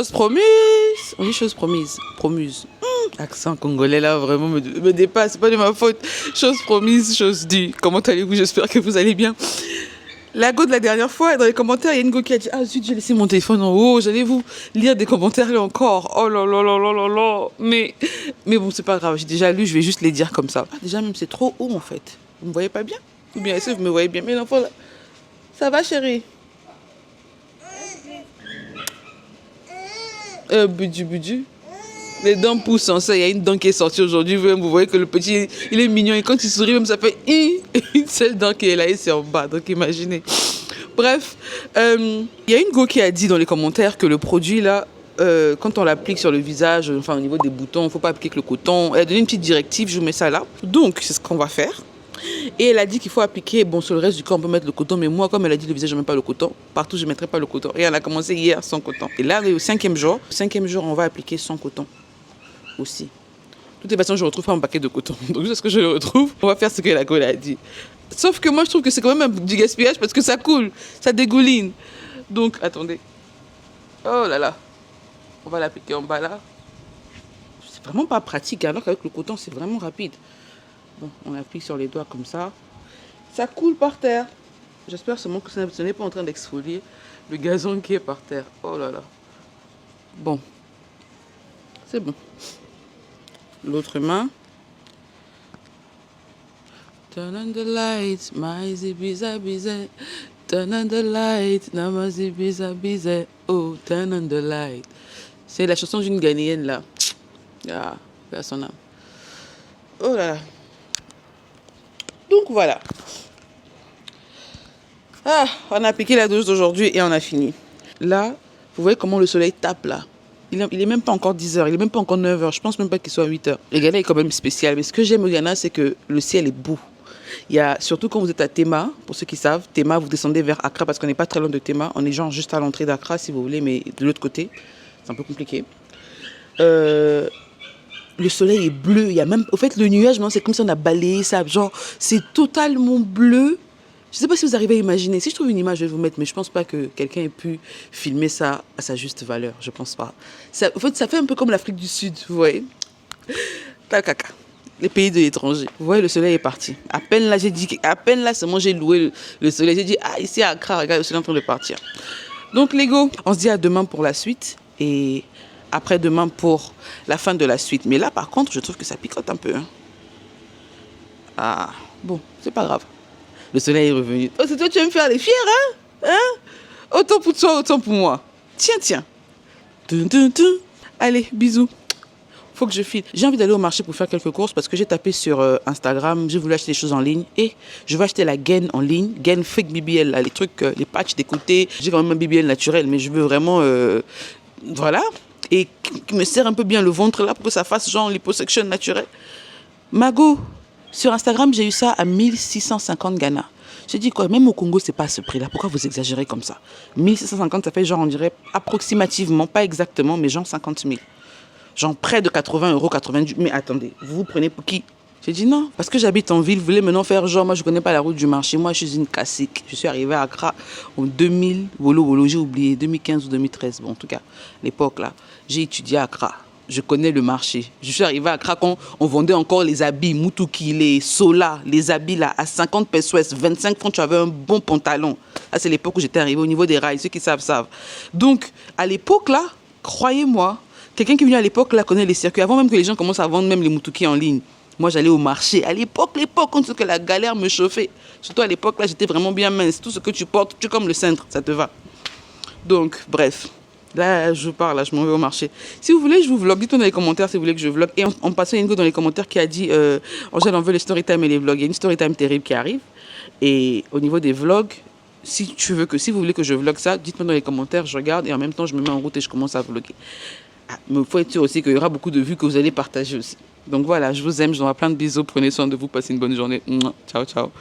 chose promise. On dit chose promise. Promuse. Accent congolais là vraiment me dépasse, c'est pas de ma faute. Chose promise, chose due. Comment allez-vous? J'espère que vous allez bien. La go de la dernière fois, dans les commentaires, il y a une go qui a dit ah zut, j'ai laissé mon téléphone en haut, j'allais vous lire des commentaires là encore. Oh là là là là là là. Mais bon, c'est pas grave, j'ai déjà lu, je vais juste les dire comme ça. Ah, déjà même c'est trop haut en fait. Vous me voyez pas bien? Ou bien est-ce que vous me voyez bien? Mais l'enfant là, ça va chérie? Budu. Les dents poussent en ça. Il y a une dent qui est sortie aujourd'hui. Vous voyez que le petit, il est mignon. Et quand il sourit, même ça fait une seule dent qui est là et c'est en bas. Donc imaginez. Bref, il y a une go qui a dit dans les commentaires que le produit là, quand on l'applique sur le visage, enfin au niveau des boutons, il ne faut pas appliquer que le coton. Elle a donné une petite directive, je vous mets ça là. Donc c'est ce qu'on va faire. Et elle a dit qu'il faut appliquer, bon sur le reste du corps on peut mettre le coton, mais moi comme elle a dit le visage je ne mets pas le coton, partout je ne mettrai pas le coton. Et elle a commencé hier sans coton. Et là au cinquième jour on va appliquer sans coton aussi. De toute façon je ne retrouve pas mon paquet de coton, donc jusqu'à ce que je le retrouve, on va faire ce que la gueule a dit. Sauf que moi je trouve que c'est quand même du gaspillage parce que ça coule, ça dégouline. Donc attendez, oh là là, on va l'appliquer en bas là. C'est vraiment pas pratique alors qu'avec le coton c'est vraiment rapide. Bon, on applique sur les doigts comme ça. Ça coule par terre. J'espère seulement que ce n'est pas en train d'exfolier le gazon qui est par terre. Oh là là. Bon. C'est bon. L'autre main. Turn on the light, my zibiza biza. Turn on the light, nama zibiza biza. Oh, turn on the light. C'est la chanson d'une Ghanéenne là. Ah, vers son âme. Oh là là. Donc voilà. Ah, on a appliqué la dose d'aujourd'hui et on a fini. Là, vous voyez comment le soleil tape là. Il est même pas encore 10h, il est même pas encore 9h. Je pense même pas qu'il soit 8h. Le Ghana est quand même spécial. Mais ce que j'aime au Ghana, c'est que le ciel est beau. Il y a, surtout quand vous êtes à Tema, pour ceux qui savent, Tema, vous descendez vers Accra parce qu'on n'est pas très loin de Tema. On est genre juste à l'entrée d'Accra si vous voulez, mais de l'autre côté. C'est un peu compliqué. Le soleil est bleu. Il y a même, au fait, le nuage, non, c'est comme si on a balayé ça. Genre, c'est totalement bleu. Je ne sais pas si vous arrivez à imaginer. Si je trouve une image, je vais vous mettre, mais je ne pense pas que quelqu'un ait pu filmer ça à sa juste valeur. Je ne pense pas. Ça, en fait, ça fait un peu comme l'Afrique du Sud, vous voyez. Takaka. Les pays de l'étranger. Vous voyez, le soleil est parti. À peine là, c'est moi, j'ai loué le soleil. J'ai dit, ah, ici à Accra, regarde, le soleil est en train de partir. Donc, les gars, on se dit à demain pour la suite. Et après-demain pour la fin de la suite. Mais là, par contre, je trouve que ça picote un peu. Hein. Ah, bon, c'est pas grave. Le soleil est revenu. Oh, c'est toi, tu vas me faire les fiers, hein? Autant pour toi, autant pour moi. Tiens. Allez, bisous. Faut que je file. J'ai envie d'aller au marché pour faire quelques courses parce que j'ai tapé sur Instagram, j'ai voulu acheter des choses en ligne et je vais acheter la gaine en ligne, gaine fake BBL, là, les trucs, les patchs des côtés. J'ai quand même un BBL naturel, mais je veux vraiment, voilà, et qui me serre un peu bien le ventre là pour que ça fasse genre liposuction naturelle. Mago, sur Instagram, j'ai eu ça à 1650 Ghana. J'ai dit quoi, même au Congo, c'est pas à ce prix-là. Pourquoi vous exagérez comme ça? 1650, ça fait genre, on dirait approximativement, pas exactement, mais genre 50 000. Genre près de 80 €, 90. Mais attendez, vous vous prenez pour qui? J'ai dit non, parce que j'habite en ville, vous voulez maintenant faire genre, moi je connais pas la route du marché, moi je suis une classique. Je suis arrivée à Accra en 2000, j'ai oublié, 2015 ou 2013, bon en tout cas, l'époque là, j'ai étudié à Accra. Je connais le marché. Je suis arrivée à Accra quand on vendait encore les habits Mutuki, les Sola, les habits là, à 50 pesos, 25 francs, tu avais un bon pantalon. Là, c'est l'époque où j'étais arrivée au niveau des rails, ceux qui savent. Donc, à l'époque là, croyez-moi, quelqu'un qui est venu à l'époque là connaît les circuits. Avant même que les gens commencent à vendre même les Mutuki en ligne. Moi, j'allais au marché. À l'époque, quand que la galère me chauffait. Surtout à l'époque là, j'étais vraiment bien mince. Tout ce que tu portes, tu es comme le cintre, ça te va. Donc, bref. Là, je pars, là, je m'en vais au marché. Si vous voulez, je vous vlog. Dites-moi dans les commentaires si vous voulez que je vlog. Et en passant, il y a une go dans les commentaires qui a dit Angèle, on veut les story time et les vlogs. Il y a une story time terrible qui arrive. Et au niveau des vlogs, si vous voulez que je vlog ça, dites-moi dans les commentaires, je regarde et en même temps, je me mets en route et je commence à vlogger. Ah, mais il faut être sûr aussi qu'il y aura beaucoup de vues que vous allez partager aussi. Donc voilà, je vous aime, je vous envoie plein de bisous. Prenez soin de vous, passez une bonne journée. Ciao, ciao.